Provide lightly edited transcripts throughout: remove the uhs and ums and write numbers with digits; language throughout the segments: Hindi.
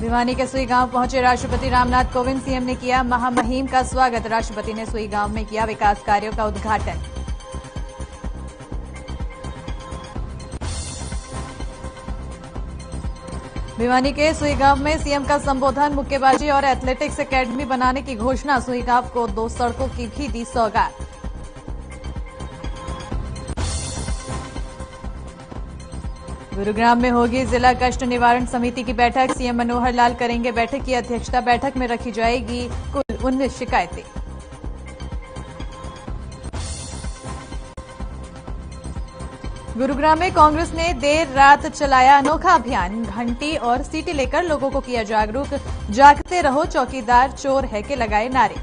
भिवानी के सुई गांव पहुंचे राष्ट्रपति रामनाथ कोविंद। सीएम ने किया महामहिम का स्वागत। राष्ट्रपति ने सुई गांव में किया विकास कार्यों का उद्घाटन। भिवानी के सुई गांव में सीएम का संबोधन। मुक्केबाजी और एथलेटिक्स एकेडमी बनाने की घोषणा। सुई गांव को 2 सड़कों की भी दी सौगात। गुरुग्राम में होगी जिला कष्ट निवारण समिति की बैठक। सीएम मनोहर लाल करेंगे बैठक की अध्यक्षता। बैठक में रखी जाएगी कुल 19 शिकायतें। गुरुग्राम में कांग्रेस ने देर रात चलाया अनोखा अभियान। घंटी और सीटी लेकर लोगों को किया जागरूक। जागते रहो चौकीदार, चोर है के लगाए नारे।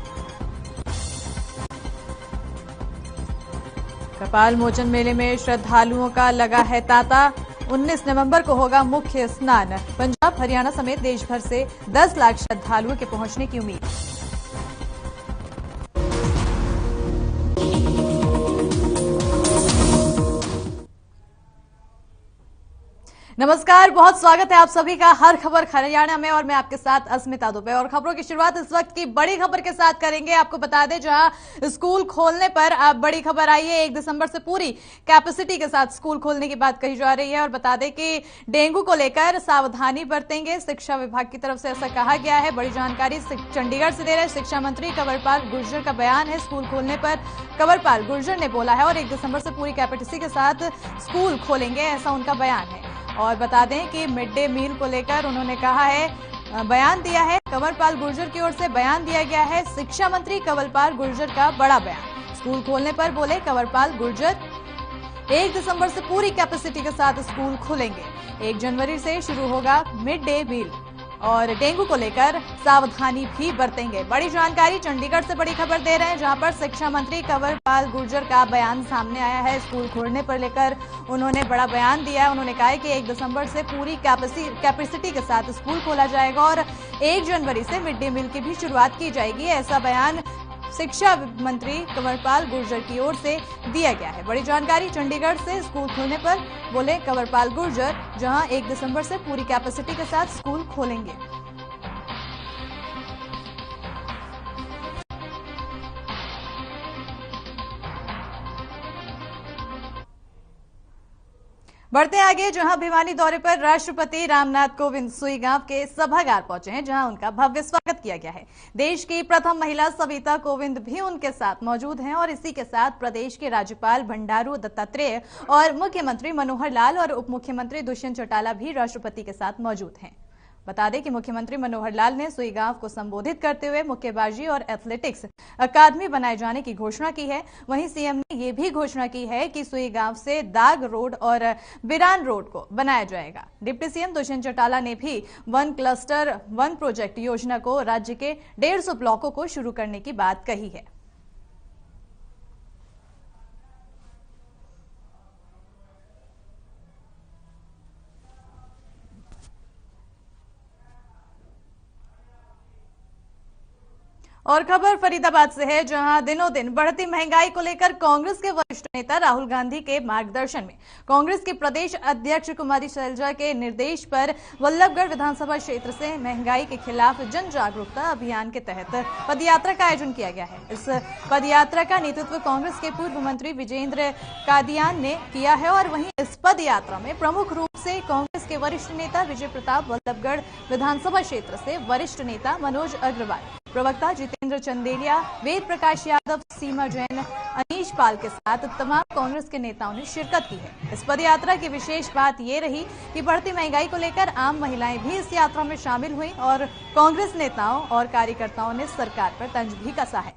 कपाल मोचन मेले में श्रद्धालुओं का लगा है तांता। 19 नवंबर को होगा मुख्य स्नान। पंजाब, हरियाणा समेत देश भर से 10 लाख श्रद्धालुओं के पहुंचने की उम्मीद। नमस्कार, बहुत स्वागत है आप सभी का हर खबर हरियाणा में और मैं आपके साथ अस्मिता दुबे। और खबरों की शुरुआत इस वक्त की बड़ी खबर के साथ करेंगे। आपको बता दें, जहां स्कूल खोलने पर अब बड़ी खबर आई है। 1 दिसंबर से पूरी कैपेसिटी के साथ स्कूल खोलने की बात कही जा रही है। और बता दें कि डेंगू को लेकर सावधानी बरतेंगे, शिक्षा विभाग की तरफ से ऐसा कहा गया है। बड़ी जानकारी चंडीगढ़ से दे रहे शिक्षा मंत्री कंवरपाल गुर्जर का बयान है। स्कूल खोलने पर कंवरपाल गुर्जर ने बोला है और 1 दिसंबर से पूरी कैपेसिटी के साथ स्कूल खोलेंगे, ऐसा उनका बयान है। और बता दें कि मिड डे मील को लेकर उन्होंने कहा है, बयान दिया है। कंवरपाल गुर्जर की ओर से बयान दिया गया है। शिक्षा मंत्री कंवरपाल गुर्जर का बड़ा बयान। स्कूल खोलने पर बोले कंवरपाल गुर्जर, 1 दिसंबर से पूरी कैपेसिटी के साथ स्कूल खुलेंगे। 1 जनवरी से शुरू होगा मिड डे मील और डेंगू को लेकर सावधानी भी बरतेंगे। बड़ी जानकारी चंडीगढ़ से बड़ी खबर दे रहे हैं, जहां पर शिक्षा मंत्री कंवरपाल गुर्जर का बयान सामने आया है। स्कूल खोलने पर लेकर उन्होंने बड़ा बयान दिया है। उन्होंने कहा है कि 1 दिसंबर से पूरी कैपेसिटी के साथ स्कूल खोला जाएगा और 1 जनवरी से मिड डे मील की भी शुरुआत की जाएगी। ऐसा बयान शिक्षा मंत्री कंवरपाल गुर्जर की ओर से दिया गया है। बड़ी जानकारी चंडीगढ़ से स्कूल खोलने पर बोले कंवरपाल गुर्जर, जहां 1 दिसंबर से पूरी कैपेसिटी के साथ स्कूल खोलेंगे। बढ़ते आगे, जहां भिवानी दौरे पर राष्ट्रपति रामनाथ कोविंद सुई गांव के सभागार पहुंचे हैं, जहां उनका भव्य स्वागत किया गया है। देश की प्रथम महिला सविता कोविंद भी उनके साथ मौजूद हैं और इसी के साथ प्रदेश के राज्यपाल बंडारू दत्तात्रेय और मुख्यमंत्री मनोहर लाल और उप मुख्यमंत्री दुष्यंत चौटाला भी राष्ट्रपति के साथ मौजूद हैं। बता दें कि मुख्यमंत्री मनोहर लाल ने सुई गांव को संबोधित करते हुए मुक्केबाजी और एथलेटिक्स अकादमी बनाए जाने की घोषणा की है। वहीं सीएम ने यह भी घोषणा की है कि सुई गांव से दाग रोड और बिरान रोड को बनाया जाएगा। डिप्टी सीएम दुष्यंत चौटाला ने भी 1 क्लस्टर 1 प्रोजेक्ट योजना को राज्य के 150 ब्लॉकों को शुरू करने की बात कही है। और खबर फरीदाबाद से है, जहां दिनों दिन बढ़ती महंगाई को लेकर कांग्रेस के वरिष्ठ नेता राहुल गांधी के मार्गदर्शन में कांग्रेस के प्रदेश अध्यक्ष कुमारी शैलजा के निर्देश पर वल्लभगढ़ विधानसभा क्षेत्र से महंगाई के खिलाफ जन जागरूकता अभियान के तहत पदयात्रा का आयोजन किया गया है। इस पदयात्रा का नेतृत्व कांग्रेस के पूर्व मंत्री विजेंद्र कादियान ने किया है और वहीं इस पदयात्रा में प्रमुख रूप से कांग्रेस के वरिष्ठ नेता विजय प्रताप, वल्लभगढ़ विधानसभा क्षेत्र से वरिष्ठ नेता मनोज अग्रवाल, प्रवक्ता जितेंद्र चंदेलिया, वेद प्रकाश यादव, सीमा जैन, अनीश पाल के साथ तमाम कांग्रेस के नेताओं ने शिरकत की है। इस पदयात्रा की विशेष बात ये रही कि बढ़ती महंगाई को लेकर आम महिलाएं भी इस यात्रा में शामिल हुई और कांग्रेस नेताओं और कार्यकर्ताओं ने सरकार पर तंज भी कसा है।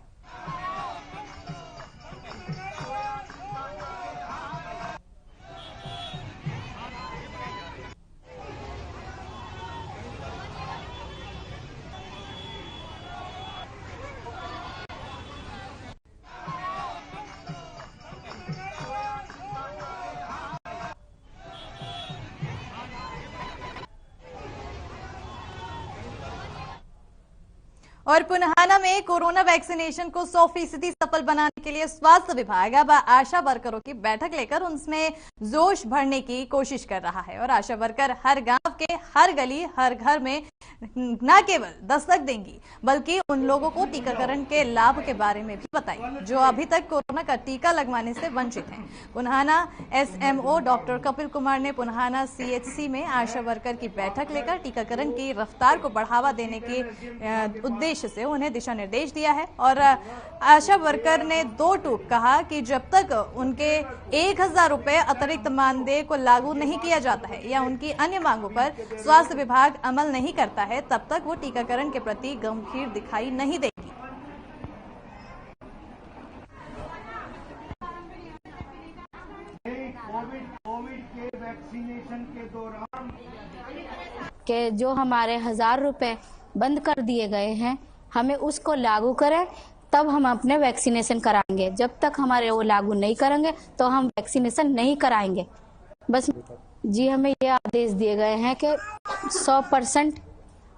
और पुन्हाना में कोरोना वैक्सीनेशन को 100% सफल बनाने के लिए स्वास्थ्य विभाग अब आशा वर्करों की बैठक लेकर उनमें जोश भरने की कोशिश कर रहा है और आशा वर्कर हर गांव के हर गली हर घर में न केवल दस्तक देंगी बल्कि उन लोगों को टीकाकरण के लाभ के बारे में भी बताएंगी जो अभी तक कोरोना का टीका लगवाने से वंचित हैं। पुन्हाना एसएमओ डॉक्टर कपिल कुमार ने पुन्हाना सीएचसी में आशा वर्कर की बैठक लेकर टीकाकरण की रफ्तार को बढ़ावा देने के उद्देश्य से उन्हें दिशा निर्देश दिया है और आशा वर्कर ने दो टूक कहा कि जब तक उनके 1000 रुपए अतिरिक्त मानदेय को लागू नहीं किया जाता है या उनकी अन्य मांगों पर स्वास्थ्य विभाग अमल नहीं करता है तब तक वो टीकाकरण के प्रति गंभीर दिखाई नहीं देगी। कोविड के वैक्सीनेशन के दौरान के जो हमारे 1000 रुपए बंद कर दिए गए हैं हमें उसको लागू करें तब हम अपने वैक्सीनेशन कराएंगे। जब तक हमारे वो लागू नहीं करेंगे तो हम वैक्सीनेशन नहीं कराएंगे। बस जी हमें ये आदेश दिए गए हैं कि 100%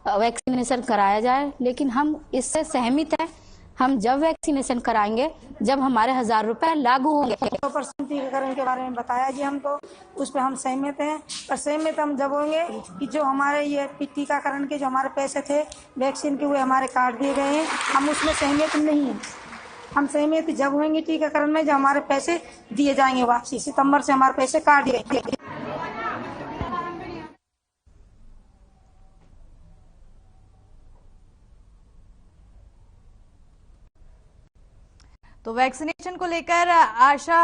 वैक्सीनेशन कराया जाए, लेकिन हम इससे सहमत हैं। हम जब वैक्सीनेशन कराएंगे जब हमारे 1000 रुपए लागू होंगे। 100% टीकाकरण के बारे में बताया जी हमको, उस पर हम सहमत हैं। पर सहमत हम जब होंगे कि जो हमारे ये टीकाकरण के जो हमारे पैसे थे वैक्सीन के, हुए हमारे काट दिए गए हैं, हम उसमें सहमत नहीं हैं। हम सहमत जब होंगे टीकाकरण में जब हमारे पैसे दिए जाएंगे वापसी। सितम्बर से हमारे पैसे काट दिए गए। तो वैक्सीनेशन को लेकर आशा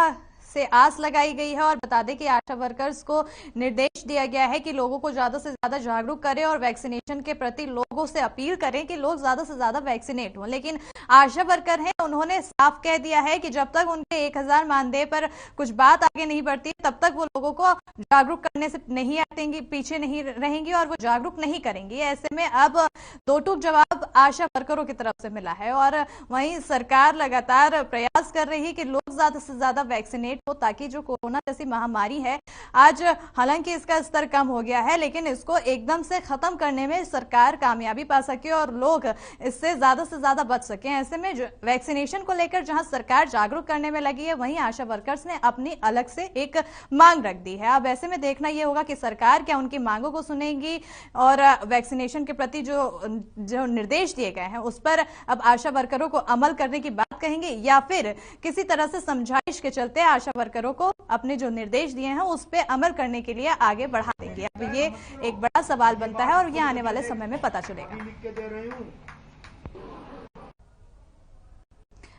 से आस लगाई गई है और बता दें कि आशा वर्कर्स को निर्देश दिया गया है कि लोगों को ज्यादा से ज्यादा जागरूक करें और वैक्सीनेशन के प्रति लोगों से अपील करें कि लोग ज्यादा से ज्यादा वैक्सीनेट हों। लेकिन आशा वर्कर हैं, उन्होंने साफ कह दिया है कि जब तक उनके 1000 मानदेय पर कुछ बात आगे नहीं बढ़ती तब तक वो लोगों को जागरूक करने से नहीं हटेंगी, पीछे नहीं रहेंगी और वो जागरूक नहीं करेंगी। ऐसे में अब दो टूक जवाब आशा वर्करों की तरफ से मिला है और वहीं सरकार लगातार प्रयास कर रही है कि लोग ज्यादा से ज्यादा वैक्सीनेट हो ताकि जो कोरोना जैसी महामारी है, आज हालांकि इसका स्तर कम हो गया है लेकिन इसको एकदम से खत्म करने में सरकार कामयाबी पा सके और लोग इससे ज्यादा बच सके। ऐसे में वैक्सीनेशन को लेकर जहां सरकार जागरूक करने में लगी है वहीं आशा वर्कर्स ने अपनी अलग से एक मांग रख दी है। अब ऐसे में देखना यह होगा कि सरकार क्या उनकी मांगों को सुनेगी और वैक्सीनेशन के प्रति जो निर्देश दिए गए हैं उस पर अब आशा वर्करों को अमल करने की बात कहेंगे या फिर किसी तरह से समझाइश के चलते आशा वर्करों को अपने जो निर्देश दिए हैं उस पर अमल करने के लिए आगे बढ़ा देंगे। अब ये एक बड़ा सवाल बनता है और ये आने वाले समय में पता चलेगा।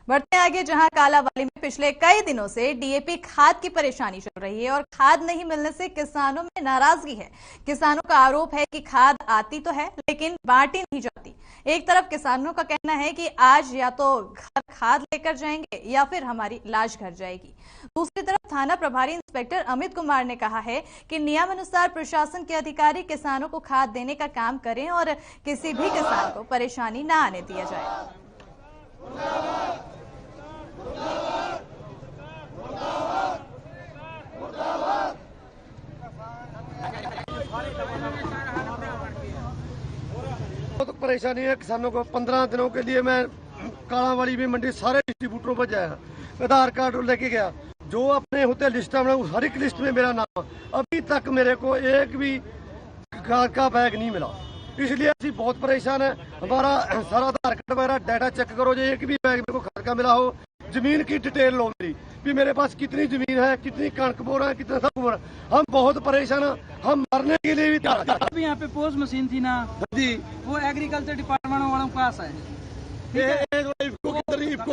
बढ़ते आगे, जहां कालावाली में पिछले कई दिनों से डीएपी खाद की परेशानी चल रही है और खाद नहीं मिलने से किसानों में नाराजगी है। किसानों का आरोप है कि खाद आती तो है लेकिन बांटी नहीं जाती। एक तरफ किसानों का कहना है कि आज या तो घर खाद लेकर जाएंगे या फिर हमारी लाश घर जाएगी। दूसरी तरफ थाना प्रभारी इंस्पेक्टर अमित कुमार ने कहा है कि नियमानुसार प्रशासन के अधिकारी किसानों को खाद देने का काम करें और किसी भी किसान को परेशानी न आने दिया जाए। बहुत परेशानी है किसानों को। 15 दिनों के लिए मैं कालावाली में मंडी सारे डिस्ट्रीब्यूटरों पर जाया, आधार कार्ड लेके गया, जो अपने होते लिस्ट में हर एक लिस्ट में मेरा नाम। अभी तक मेरे को एक भी खाद का बैग नहीं मिला, इसलिए ਅਸੀਂ बहुत परेशान है। हमारा सारा आधार कार्ड वगैरह डाटा चेक करो, जो एक भी बैग मेरे को खाद का मिला हो। जमीन की डिटेल लो मेरी भी, मेरे पास कितनी जमीन है, कितनी कणक बो रहा है, कितना सब बो रहा है। हम बहुत परेशान हैं, हम मरने के लिए भी तैयार हैं। अभी यहाँ पे पोस्ट मशीन थी ना जी, वो एग्रीकल्चर डिपार्टमेंट वालों के पास है,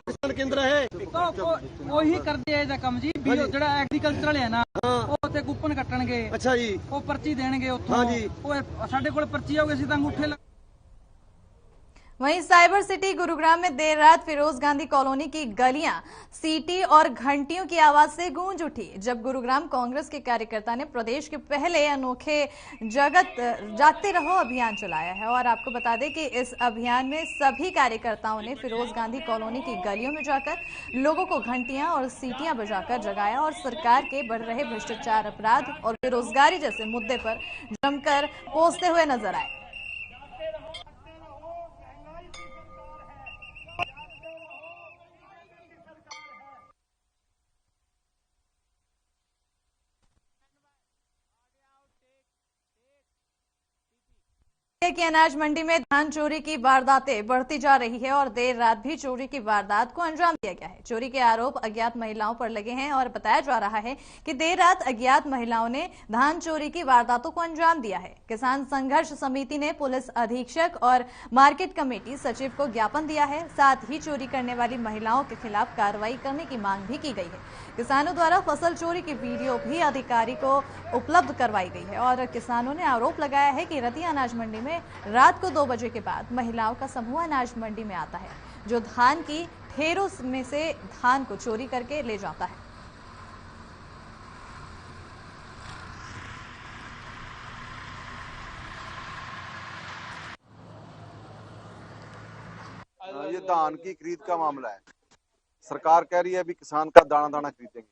किसान केंद्र है तो वही कर दिया जा कम जी। ਜਿਹੜਾ ਐਗਰੀਕਲਚਰਲ ਹੈ ਨਾ ਉਹ ਤੇ ਕੂਪਨ ਕੱਟਣਗੇ। ਅੱਛਾ ਜੀ, ਉਹ ਪਰਚੀ ਦੇਣਗੇ ਉੱਥੋਂ। ਹਾਂ ਜੀ, ਉਹ ਸਾਡੇ ਕੋਲ ਪਰਚੀ ਆਉਗੀ, ਅਸੀਂ ਤਾਂ ਅੰਗੂਠੇ वहीं साइबर सिटी गुरुग्राम में देर रात फिरोज गांधी कॉलोनी की गलियां सीटी और घंटियों की आवाज से गूंज उठी जब गुरुग्राम कांग्रेस के कार्यकर्ता ने प्रदेश के पहले अनोखे जागते रहो अभियान चलाया है। और आपको बता दें कि इस अभियान में सभी कार्यकर्ताओं ने फिरोज गांधी कॉलोनी की गलियों में जाकर लोगों को घंटियां और सीटियां बजाकर जगाया और सरकार के बढ़ रहे भ्रष्टाचार, अपराध और बेरोजगारी जैसे मुद्दे पर जमकर कोसते हुए नजर आए। कि अनाज मंडी में धान चोरी की वारदातें बढ़ती जा रही है और देर रात भी चोरी की वारदात को अंजाम दिया गया है। चोरी के आरोप अज्ञात महिलाओं पर लगे हैं और बताया जा रहा है कि देर रात अज्ञात महिलाओं ने धान चोरी की वारदातों को अंजाम दिया है। किसान संघर्ष समिति ने पुलिस अधीक्षक और मार्केट कमेटी सचिव को ज्ञापन दिया है। साथ ही चोरी करने वाली महिलाओं के खिलाफ कार्रवाई करने की मांग भी की गई है। किसानों द्वारा फसल चोरी की वीडियो भी अधिकारी को उपलब्ध करवाई गई है और किसानों ने आरोप लगाया है कि रतिया अनाज मंडी में रात को 2 बजे के बाद महिलाओं का समूह अनाज मंडी में आता है, जो धान की ढेरों में से धान को चोरी करके ले जाता है। ये धान की खरीद का मामला है। सरकार कह रही है अभी किसान का दाना दाना खरीदेंगे,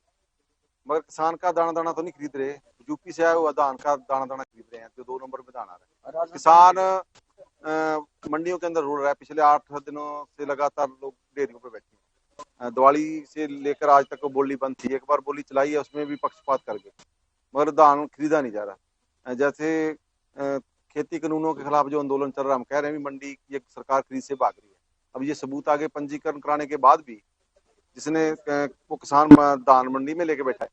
मगर किसान का दाना दाना तो नहीं खरीद रहे। यूपी से आया हुआ धान का दाना दाना खरीद रहे हैं, जो 2 नंबर में दाना आ रहा है। किसान मंडियों के अंदर रुल रहा है। पिछले 8 दिनों से लगातार लोग डेयरियों पे बैठे हैं। दिवाली से लेकर आज तक बोली बंद थी। एक बार बोली चलाई है, उसमें भी पक्षपात कर गए, मगर धान खरीदा नहीं जा रहा। जैसे खेती कानूनों के खिलाफ जो आंदोलन चल रहा है, हम कह रहे हैं मंडी की सरकार खरीद से भाग रही है। अब ये सबूत आगे पंजीकरण कराने के बाद भी जिसने वो किसान धान मंडी में लेके बैठा है।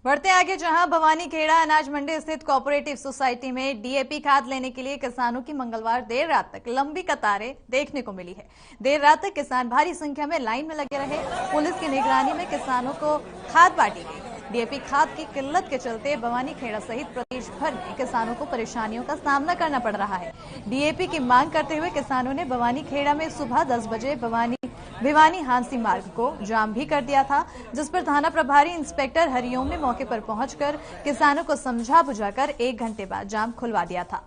बढ़ते आगे, जहां भवानी खेड़ा अनाज मंडी स्थित कोऑपरेटिव सोसाइटी में डीएपी खाद लेने के लिए किसानों की मंगलवार देर रात तक लंबी कतारें देखने को मिली है। देर रात तक किसान भारी संख्या में लाइन में लगे रहे। पुलिस की निगरानी में किसानों को खाद बांटी गई। डीएपी खाद की किल्लत के चलते भवानी खेड़ा सहित प्रदेश भर में किसानों को परेशानियों का सामना करना पड़ रहा है। डीएपी की मांग करते हुए किसानों ने भवानी खेड़ा में सुबह 10 बजे भिवानी हांसी मार्ग को जाम भी कर दिया था, जिस पर थाना प्रभारी इंस्पेक्टर हरिओम ने मौके पर पहुंचकर किसानों को समझा बुझाकर 1 घंटे बाद जाम खुलवा दिया था।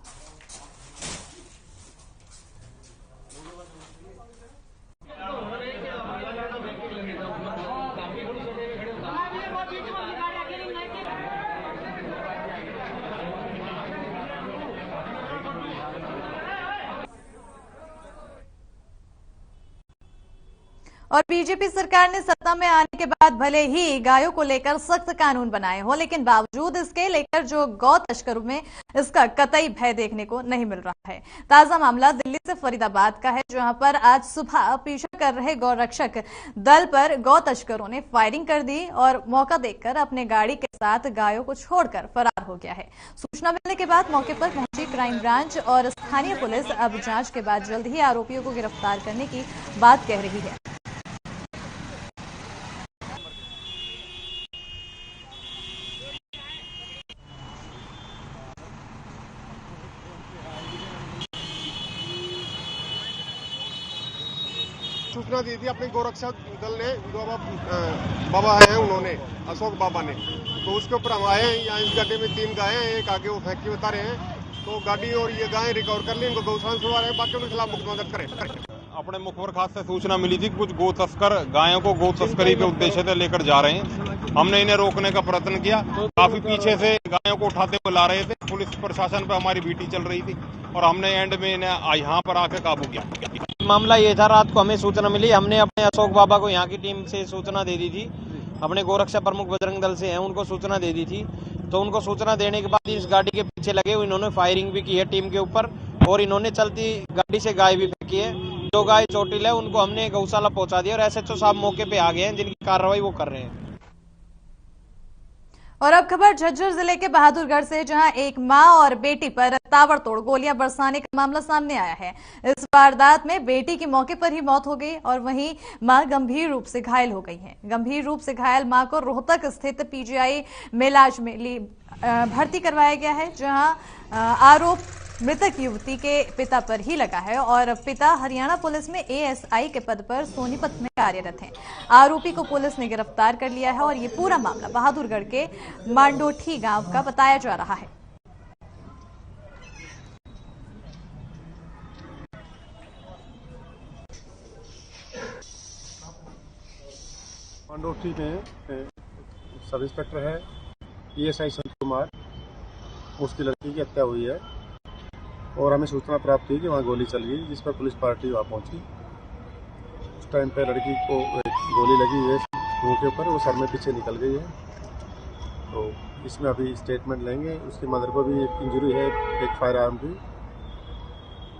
और बीजेपी सरकार ने सत्ता में आने के बाद भले ही गायों को लेकर सख्त कानून बनाए हो, लेकिन बावजूद इसके लेकर जो गौ तस्करों में इसका कतई भय देखने को नहीं मिल रहा है। ताजा मामला दिल्ली से फरीदाबाद का है, जहां पर आज सुबह पीछा कर रहे गौ रक्षक दल पर गौ तस्करों ने फायरिंग कर दी और मौका देखकर अपने गाड़ी के साथ गायों को छोड़कर फरार हो गया है। सूचना मिलने के बाद मौके पर पहुंची क्राइम ब्रांच और स्थानीय पुलिस अब जांच के बाद जल्द ही आरोपियों को गिरफ्तार करने की बात कह रही है। सूचना दी थी अपने गोरक्षा दल ने, जो बाबा हैं उन्होंने, अशोक बाबा ने, तो उसके ऊपर हम आए हैं। यहाँ इस गड्ढे में 3 गायें हैं, एक आगे वो फैक्ट्री बता रहे हैं, तो गाड़ी और ये गायें रिकवर कर ली, इनको गौशाला छुड़वा रहे हैं, बाकी उनके खिलाफ मुकदमा दर्ज करें। अपने मुखबर खास से सूचना मिली थी कुछ गो तस्कर गायों को गो तस्करी के उद्देश्य से लेकर जा रहे हैं। हमने इन्हें रोकने का प्रयत्न किया, काफी पीछे से गायों को उठाते हुए ला रहे थे। पुलिस प्रशासन पर हमारी बीटी चल रही थी और हमने एंड में इन्हें यहाँ पर आके काबू किया। मामला ये था, रात को हमें सूचना मिली, हमने अपने अशोक बाबा को यहाँ की टीम से सूचना दे दी थी। अपने गोरक्षा प्रमुख बजरंग दल से हैं, उनको सूचना दे दी थी। तो उनको सूचना देने के बाद इस गाड़ी के पीछे लगे हुए इन्होंने फायरिंग भी की है टीम के ऊपर और इन्होंने चलती गाड़ी से गाय भी फेंकी है। जो गाय चोटिल है उनको हमने गौशाला पहुंचा दिया और एसएचओ साहब मौके पे आ गए हैं, जिनकी कार्रवाई वो कर रहे हैं। और अब खबर झज्जर जिले के बहादुरगढ़ से, जहां एक मां और बेटी पर ताबड़तोड़ गोलियां बरसाने का मामला सामने आया है। इस वारदात में बेटी की मौके पर ही मौत हो गई और वहीं मां गंभीर रूप से घायल हो गई है। गंभीर रूप से घायल मां को रोहतक स्थित पीजीआई में इलाज में भर्ती करवाया गया है, जहां आरोप मृतक युवती के पिता पर ही लगा है और पिता हरियाणा पुलिस में एएसआई के पद पर सोनीपत में कार्यरत हैं। आरोपी को पुलिस ने गिरफ्तार कर लिया है और ये पूरा मामला बहादुरगढ़ के मांडोठी गांव का बताया जा रहा है। मांडोठी में सब इंस्पेक्टर है एएसआई संत कुमार, उसकी लड़की की हत्या हुई है और हमें सूचना प्राप्त हुई कि वहाँ गोली चल गई, जिस पर पुलिस पार्टी वहाँ पहुंची। उस टाइम पे लड़की को गोली लगी हुई है मुंह के ऊपर, वो सर में पीछे निकल गई है। तो इसमें अभी स्टेटमेंट लेंगे। उसकी मदर को भी एक इंजरी है, एक फायर आर्म की।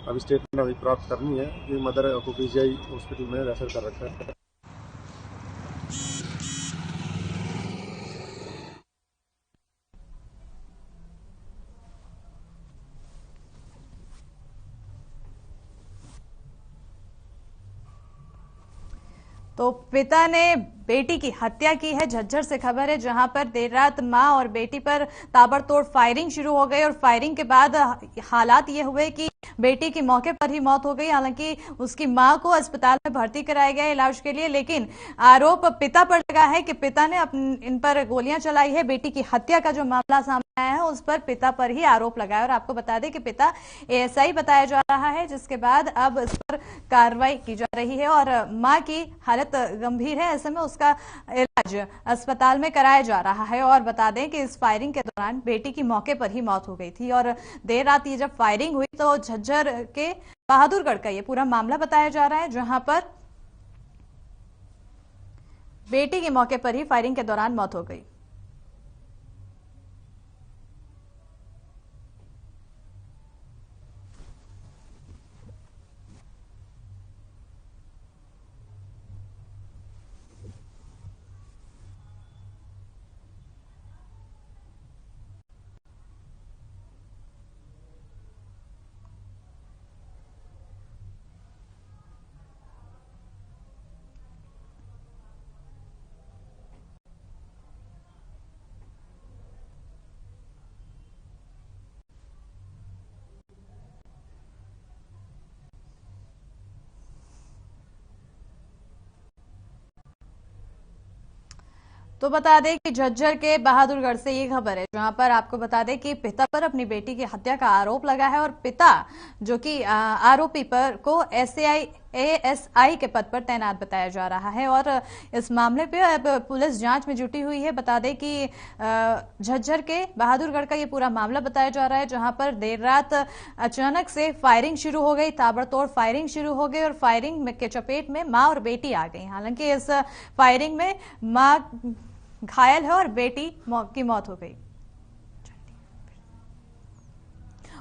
अभी स्टेटमेंट अभी प्राप्त करनी है कि मदर को पीजीआई हॉस्पिटल में रेफर कर रखा है। तो पिता ने बेटी की हत्या की है। झज्जर से खबर है, जहां पर देर रात मां और बेटी पर ताबड़तोड़ फायरिंग शुरू हो गई और फायरिंग के बाद हालात ये हुए कि बेटी की मौके पर ही मौत हो गई। हालांकि उसकी मां को अस्पताल में भर्ती कराया गया इलाज के लिए, लेकिन आरोप पिता पर लगा है कि पिता ने इन पर गोलियां चलाई है। बेटी की हत्या का जो मामला सामने आया है उस पर पिता पर ही आरोप लगा है। और आपको बता दें कि पिता एएसआई बताया जा रहा है, जिसके बाद अब इस पर कार्रवाई की जा रही है और मां की हालत गंभीर है। ऐसे में उसका इलाज अस्पताल में कराया जा रहा है। और बता दें कि इस फायरिंग के दौरान बेटी की मौके पर ही मौत हो गई थी और देर रात ये जब फायरिंग हुई तो झज्जर के बहादुरगढ़ का ये पूरा मामला बताया जा रहा है, जहां पर बेटी की मौके पर ही फायरिंग के दौरान मौत हो गई। तो बता दें कि झज्जर के बहादुरगढ़ से ये खबर है, जहां पर आपको बता दें कि पिता पर अपनी बेटी की हत्या का आरोप लगा है और पिता जो कि आरोपी पर को एएसआई के पद पर तैनात बताया जा रहा है और इस मामले पे अब पुलिस जांच में जुटी हुई है। बता दें कि झज्जर के बहादुरगढ़ का ये पूरा मामला बताया जा रहा है, जहां पर देर रात अचानक से फायरिंग शुरू हो गई, ताबड़तोड़ फायरिंग शुरू हो गई और फायरिंग के चपेट में मां और बेटी आ गई। हालांकि इस फायरिंग में मां घायल है और बेटी की मौत हो गई।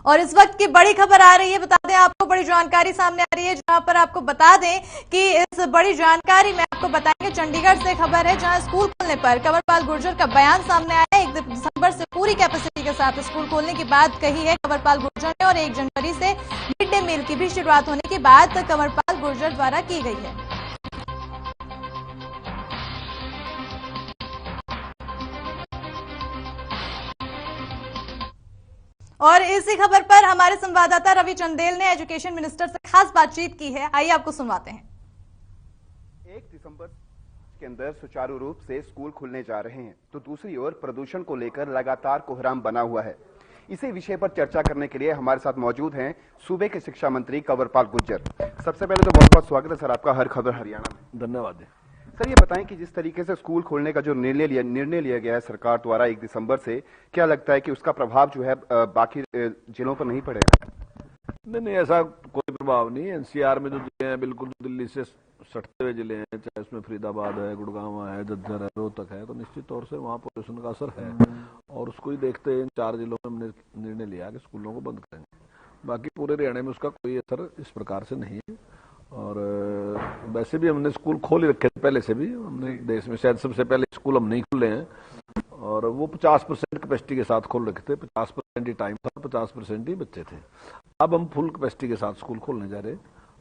और इस वक्त की बड़ी खबर आ रही है, बता दें आपको, बड़ी जानकारी सामने आ रही है, जहां पर आपको बता दें कि इस बड़ी जानकारी में आपको बताएंगे चंडीगढ़ से खबर है, जहां स्कूल खोलने पर कंवरपाल गुर्जर का बयान सामने आया है। 1 दिसंबर से पूरी कैपेसिटी के साथ स्कूल खोलने की बात कही है कंवरपाल गुर्जर ने और 1 जनवरी से मिड डे मील की भी शुरुआत होने की बात कंवरपाल गुर्जर द्वारा की गई है। और इसी खबर पर हमारे संवाददाता रवि चंदेल ने एजुकेशन मिनिस्टर से खास बातचीत की है, आइए आपको सुनवाते हैं। 1 दिसंबर के अंदर सुचारू रूप से स्कूल खुलने जा रहे हैं, तो दूसरी ओर प्रदूषण को लेकर लगातार कोहराम बना हुआ है। इसी विषय पर चर्चा करने के लिए हमारे साथ मौजूद हैं सूबे के शिक्षा मंत्री कंवरपाल गुर्जर। सबसे पहले तो बहुत बहुत स्वागत है सर आपका हर खबर हरियाणा में। धन्यवाद सर, ये बताएं कि जिस तरीके से स्कूल खोलने का जो निर्णय लिया गया है सरकार द्वारा 1 दिसंबर से, क्या लगता है कि उसका प्रभाव जो है बाकी जिलों पर नहीं पड़ेगा? नहीं, ऐसा कोई प्रभाव नहीं है। एनसीआर में जो जिले हैं बिल्कुल दिल्ली से सटते हुए जिले हैं, चाहे उसमें फरीदाबाद है, गुड़गांव है, झज्जर है, रोहतक है, तो निश्चित तौर से वहाँ पोल्यूशन का असर है और उसको ही देखते इन 4 जिलों में हमने निर्णय लिया कि स्कूलों को बंद करेंगे। बाकी पूरे हरियाणा में उसका कोई असर इस प्रकार से नहीं है। और वैसे भी हमने स्कूल खोल ही रखे थे पहले से भी, हमने देश में शायद सबसे पहले स्कूल हम नहीं खुले हैं और वो 50% कैपेसिटी के साथ खोल रखे थे। 50% ही टाइम था, 50% ही बच्चे थे। अब हम फुल कैपेसिटी के साथ स्कूल खोलने जा रहे हैं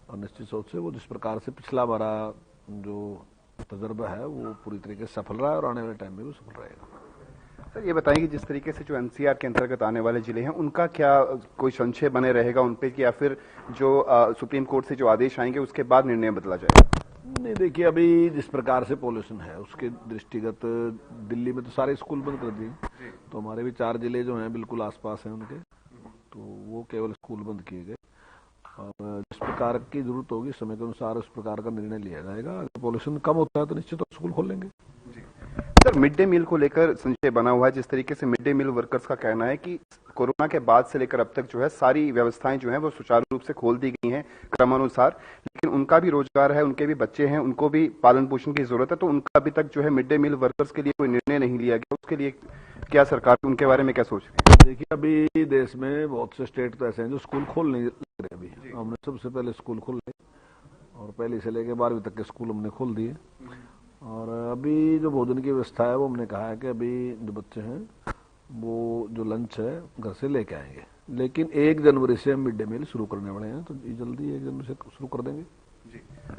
और निश्चित रूप से वो जिस प्रकार से पिछला हमारा जो तजर्बा है वो पूरी तरीके से सफल रहा है और आने वाले टाइम में भी सफल रहेगा। सर, ये बताएं कि जिस तरीके से जो एनसीआर के अंतर्गत आने वाले जिले हैं उनका क्या कोई संशय बने रहेगा उन पे, या फिर जो सुप्रीम कोर्ट से जो आदेश आएंगे उसके बाद निर्णय बदला जाएगा? नहीं, देखिए अभी जिस प्रकार से पॉल्यूशन है उसके दृष्टिगत दिल्ली में तो सारे स्कूल बंद कर दिए, तो हमारे भी 4 जिले जो हैं बिल्कुल आसपास हैं उनके, तो वो केवल स्कूल बंद किए गए। और जिस प्रकार की जरूरत होगी समय के अनुसार उस प्रकार का निर्णय लिया जाएगा। अगर पॉल्यूशन कम होता है तो निश्चित तौर स्कूल खोलेंगे। सर, मिड डे मील को लेकर संशय बना हुआ है। जिस तरीके से मिड डे मील वर्कर्स का कहना है कि कोरोना के बाद से लेकर अब तक जो है सारी व्यवस्थाएं जो है वो सुचारू रूप से खोल दी गई हैं क्रमानुसार, लेकिन उनका भी रोजगार है, उनके भी बच्चे हैं, उनको भी पालन पोषण की जरूरत है, तो उनका अभी तक जो है मिड डे मील वर्कर्स के लिए कोई निर्णय नहीं लिया गया। उसके लिए क्या सरकार उनके बारे में क्या सोच रही है? देखिए, अभी देश में बहुत से स्टेट तो ऐसे हैं जो स्कूल खोल नहीं रहे। अभी हमने सबसे पहले स्कूल खोले और पहली से लेकर 12वीं तक के स्कूल हमने खोल दिए। और अभी जो भोजन की व्यवस्था है वो हमने कहा है कि अभी जो बच्चे हैं वो जो लंच है घर से लेके आएंगे, लेकिन 1 जनवरी से हम मिड डे मील शुरू करने वाले हैं, तो जल्दी 1 जनवरी से शुरू कर देंगे।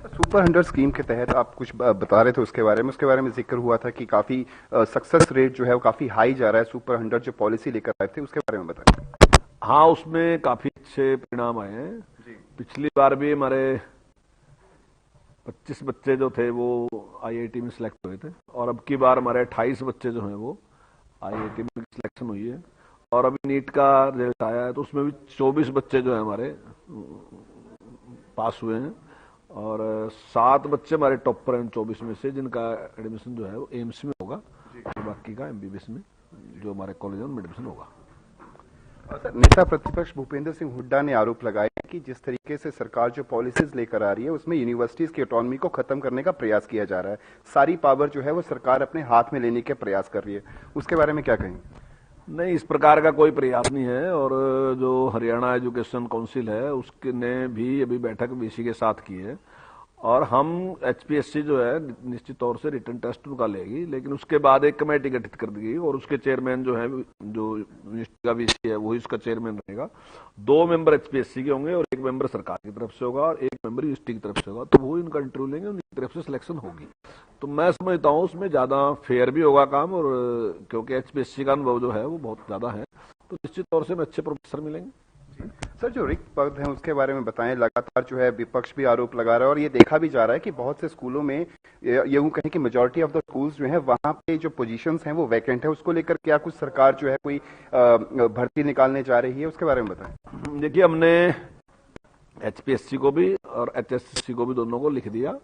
सुपर 100 स्कीम के तहत आप कुछ बता रहे थे, उसके बारे में जिक्र हुआ था कि काफी सक्सेस रेट जो है वो काफी हाई जा रहा है। सुपर 100 जो पॉलिसी लेकर आए थे उसके बारे में बताइए। हाँ, उसमें काफी अच्छे परिणाम आए हैं। पिछली बार भी हमारे 25 बच्चे जो थे वो IIT में सिलेक्ट हुए थे और अब की बार हमारे 28 बच्चे जो हैं वो IIT में सिलेक्शन हुई है। और अभी नीट का रिजल्ट आया है तो उसमें भी 24 बच्चे जो है हमारे पास हुए हैं और 7 बच्चे हमारे टॉपर हैं 24 में से, जिनका एडमिशन जो है वो एम्स में होगा और बाकी का MBBS में जो हमारे कॉलेज में एडमिशन होगा। नेता प्रतिपक्ष भूपेंद्र सिंह हुड्डा ने आरोप लगाया कि जिस तरीके से सरकार जो पॉलिसीज लेकर आ रही है उसमें यूनिवर्सिटीज की ऑटोनॉमी को खत्म करने का प्रयास किया जा रहा है। सारी पावर जो है वो सरकार अपने हाथ में लेने के प्रयास कर रही है, उसके बारे में क्या कहेंगे? नहीं, इस प्रकार का कोई प्रयास नहीं है। और जो हरियाणा एजुकेशन काउंसिल है उसने भी अभी बैठक VC के साथ की है और हम HPSC जो है निश्चित तौर से रिटर्न टेस्ट उनका लेगी, लेकिन उसके बाद एक कमेटी गठित कर दी गई और उसके चेयरमैन जो है जो यूनिवर्सिटी का VC है वही इसका चेयरमैन रहेगा। 2 मेंबर HPSC के होंगे और 1 मेंबर सरकार की तरफ से होगा और 1 मेंबर यूनिवर्सिटी की तरफ से होगा, तो वो इनका इंटरव्यू लेंगे, उनकी तरफ से सिलेक्शन होगी। तो मैं समझता हूँ उसमें ज्यादा फेयर भी होगा काम, और क्योंकि HPSC का अनुभव जो है वो बहुत ज्यादा है, तो निश्चित तौर से अच्छे प्रोफेसर मिलेंगे। सर, जो रिक्त पद हैं उसके बारे में बताएं। लगातार जो है विपक्ष भी आरोप लगा रहा है और ये देखा भी जा रहा है कि बहुत से स्कूलों में यूं कहें कि मेजॉरिटी ऑफ द स्कूल्स जो है वहां पे जो पोजीशंस हैं वो वैकेंट है। उसको लेकर क्या कुछ सरकार जो है कोई भर्ती निकालने जा रही है, उसके बारे में बताएं। देखिए, हमने HPSC को भी और HSC को भी दोनों को लिख दिया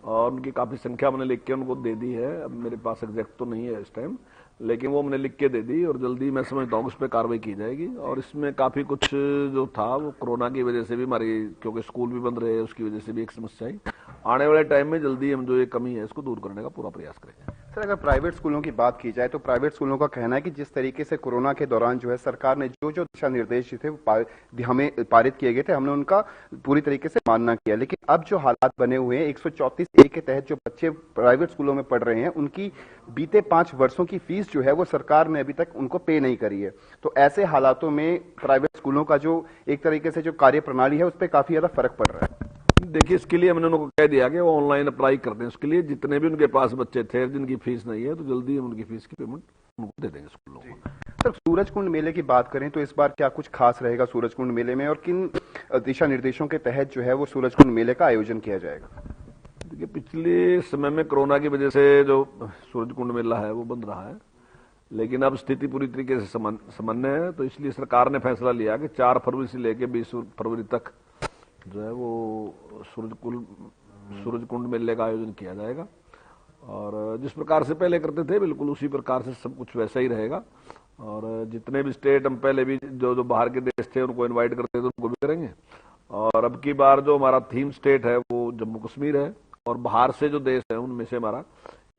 और उनकी काफी संख्या हमने लिख के उनको दे दी है। अब मेरे पास एग्जैक्ट तो नहीं है इस टाइम, लेकिन वो हमने लिख के दे दी और जल्दी मैं समझता हूँ उस पर कार्रवाई की जाएगी। और इसमें काफी कुछ जो था वो कोरोना की वजह से भी हमारी, क्योंकि स्कूल भी बंद रहे, उसकी वजह से भी एक समस्या आई। आने वाले टाइम में जल्दी हम जो ये कमी है इसको दूर करने का पूरा प्रयास करेंगे। सर, अगर प्राइवेट स्कूलों की बात की जाए तो प्राइवेट स्कूलों का कहना है कि जिस तरीके से कोरोना के दौरान जो है सरकार ने जो जो दिशा निर्देश थे वो हमें पारित किए गए थे, हमने उनका पूरी तरीके से मानना किया। लेकिन अब जो हालात बने हुए हैं 134A के तहत जो बच्चे प्राइवेट स्कूलों में पढ़ रहे हैं उनकी बीते 5 वर्षों की फीस जो है वो सरकार ने अभी तक उनको पे नहीं करी है। तो ऐसे हालातों में प्राइवेट स्कूलों का जो एक तरीके से जो कार्य प्रणाली है उस पर काफी ज्यादा फर्क पड़ रहा है। देखिए, इसके लिए हमने उनको कह दिया कि वो ऑनलाइन अप्लाई कर दें। उसके लिए जितने भी उनके पास बच्चे थे जिनकी फीस नहीं है तो जल्दी हम उनकी फीस की पेमेंट उनको दे देंगे स्कूलों को। सर, सूरजकुंड मेले की बात करें तो इस बार क्या कुछ खास रहेगा सूरजकुंड मेले में और किन दिशा निर्देशों के तहत जो है वो सूरजकुंड मेले का आयोजन किया जाएगा? देखिए, पिछले समय में कोरोना की वजह से जो सूरजकुंड मेला है वो बंद रहा है, लेकिन अब स्थिति पूरी तरीके से सामान्य है, तो इसलिए सरकार ने फैसला लिया कि 4 फरवरी से लेकर 20 फरवरी तक जो है वो सूरजकुंड मेले का आयोजन किया जाएगा। और जिस प्रकार से पहले करते थे बिल्कुल उसी प्रकार से सब कुछ वैसा ही रहेगा। और जितने भी स्टेट हम पहले भी जो बाहर के देश थे उनको इनवाइट करते थे उनको भी करेंगे। और अब की बार जो हमारा थीम स्टेट है वो जम्मू कश्मीर है और बाहर से जो देश है उनमें से हमारा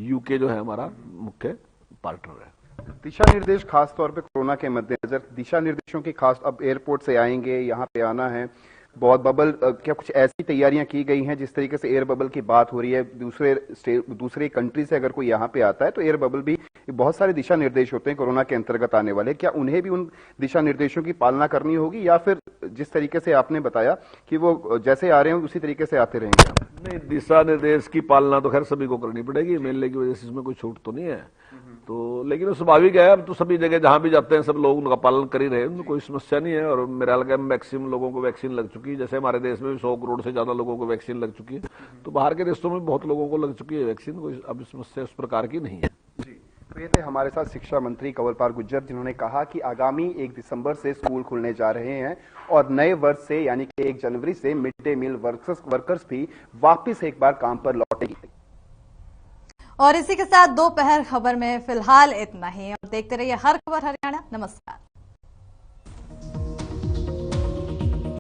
UK जो है हमारा मुख्य पार्टनर है। दिशा निर्देश खास तौर पे कोरोना के मद्देनजर दिशा निर्देशों की खास, अब एयरपोर्ट से आएंगे, यहाँ पे आना है, बहुत बबल, क्या कुछ ऐसी तैयारियां की गई हैं जिस तरीके से एयर बबल की बात हो रही है? दूसरे कंट्री से अगर कोई यहाँ पे आता है तो एयर बबल भी, बहुत सारे दिशा निर्देश होते हैं कोरोना के अंतर्गत आने वाले, क्या उन्हें भी उन दिशा निर्देशों की पालना करनी होगी या फिर जिस तरीके से आपने बताया कि वो जैसे आ रहे हैं उसी तरीके से आते रहेंगे? नहीं, दिशा निर्देश की पालना तो खैर सभी को करनी पड़ेगी, मेले की वजह से इसमें कोई छूट तो नहीं है। तो लेकिन वो स्वाभाविक है, अब तो सभी जगह जहां भी जाते हैं सब लोग उनका पालन कर ही रहे हैं, उनमें कोई समस्या नहीं है। और मेरा ख्याल मैक्सिमम लोगों को वैक्सीन लग चुकी है, जैसे हमारे देश में भी 100 करोड़ से ज्यादा लोगों को वैक्सीन लग चुकी है, तो बाहर के देशों में बहुत लोगों को लग चुकी है वैक्सीन, कोई अब समस्या उस प्रकार की नहीं है। तो ये थे हमारे साथ शिक्षा मंत्री कंवरपाल गुर्जर, जिन्होंने कहा कि आगामी 1 दिसंबर से स्कूल खुलने जा रहे हैं और नए वर्ष से यानी कि 1 जनवरी से मिड डे मील वर्कर्स भी वापस एक बार काम पर लौटेंगे। और इसी के साथ दोपहर खबर में फिलहाल इतना ही। और देखते रहिए हर खबर हरियाणा। नमस्कार।